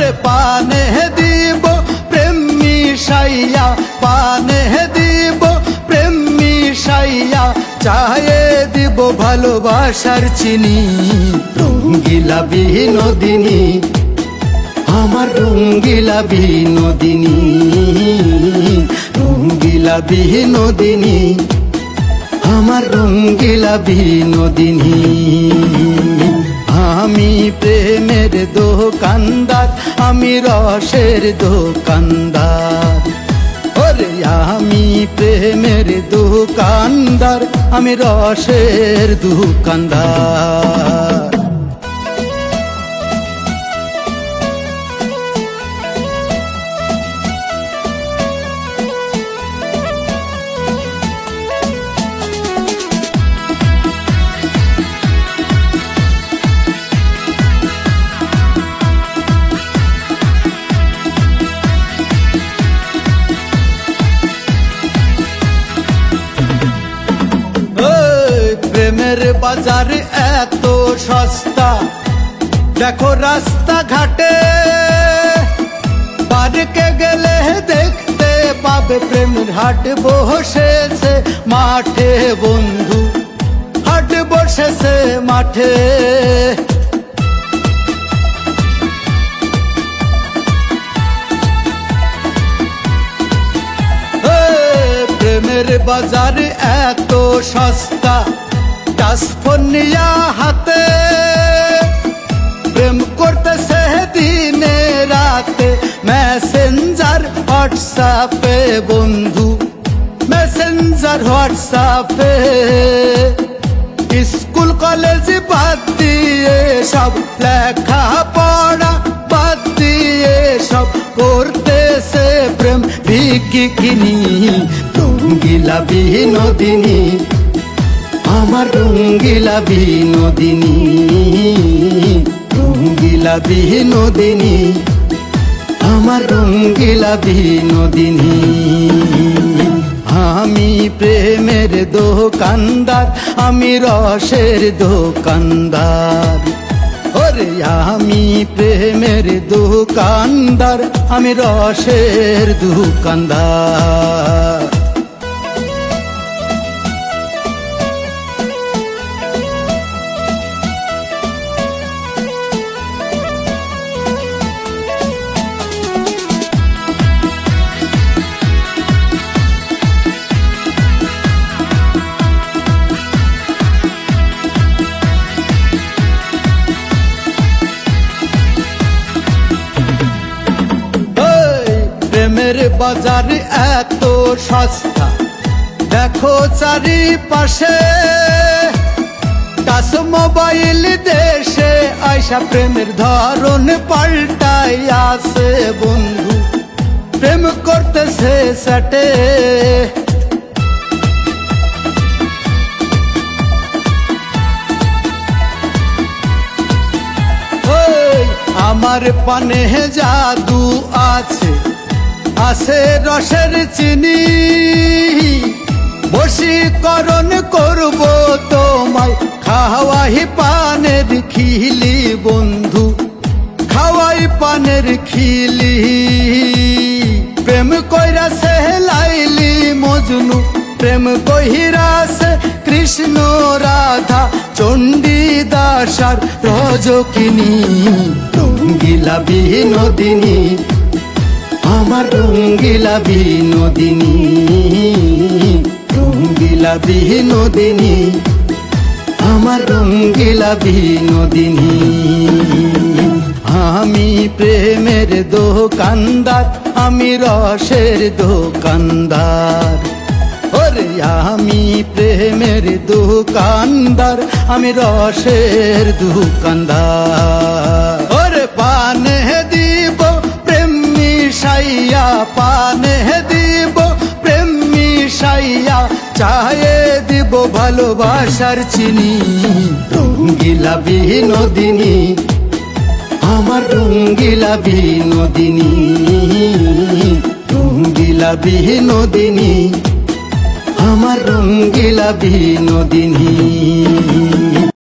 ওরে পানে দিব প্রেম মিশাইয়া, পানে দিব প্রেম মিশাইয়া, চায়ে দিব ভালোবাসার চিনি। রঙ্গিলা বিনোদিনী, আমার রঙ্গিলা বিনোদিনী, রঙ্গিলা বিনোদিনী, আমার রঙ্গিলা বিনোদিনী। আমি প্রেমের দোকানদার, আমি রসের দোকানদার। ওরে আমি প্রেমের দোকানদার, আমি রসের দোকানদার। প্রেমের বাজার এত সস্তা, দেখো রাস্তা ঘাটে, পার্কে গেলে দেখতে পাবে প্রেমের হাট বসেছে মাঠে। বন্ধু হাট বসেছে মাঠে, প্রেমের বাজার এত সস্তা, টাচফোন নিয়া হাতে, প্রেম করতেছে দিনে রাতে মেসেঞ্জার হোয়াটসঅ্যাপে। বন্ধু মেসেঞ্জার হোয়াটসঅ্যাপে, স্কুল কলেজ বাদ দিয়ে সব, লেখা পড়া বাদ দিয়ে সব করতেছে প্রেম বিকিনি। রঙ্গিলা বিনোদিনী, আমার রঙ্গিলা বিনোদিনী, রঙ্গিলা বিনোদিনী, আমার রঙ্গিলা বিনোদিনী। আমি প্রেমের দোকানদার, আমি রসের দোকানদার। ওরে আমি প্রেমের দোকানদার, আমি রসের দোকানদার। প্রেমের বাজার এত সস্তা, দেখো চারিপাশে, টাচ মোবাইল দেশে আইসা প্রেমের ধরন পাল্টাই আছে। বন্ধু প্রেম করতেছে স্যাটে, আমার পানে জাদু আছে, আছে রসের চিনি, বশীকরণ করব তোমায়, খাওয়াই পানের খিলি। বন্ধু খাওয়াই পানের খিলি, প্রেম কইরাছে লাইলি মজনু, প্রেম কহিরাছে কৃষ্ণ রাধা, চণ্ডীদাস আর রজকিনী। রঙ্গিলা বিনোদিনী, আমার রঙ্গিলা বিনোদিনী, রঙ্গিলা বিনোদিনী, আমার রঙ্গিলা বিনোদিনী। আমি প্রেমের দোকানদার, আমি রসের দোকানদার। ওরে আমি প্রেমের দোকানদার, আমি রসের দোকানদার। ওরে পানে দিব প্রেম মিশাইয়া, পানে দিব প্রেম মিশাইয়া, চায়ে দিব ভালোবাসার চিনি। রঙ্গিলা বিনোদিনী, আমার রঙ্গিলা বিনোদিনী, রঙ্গিলা বিনোদিনী, আমার রঙ্গিলা বিনোদিনী।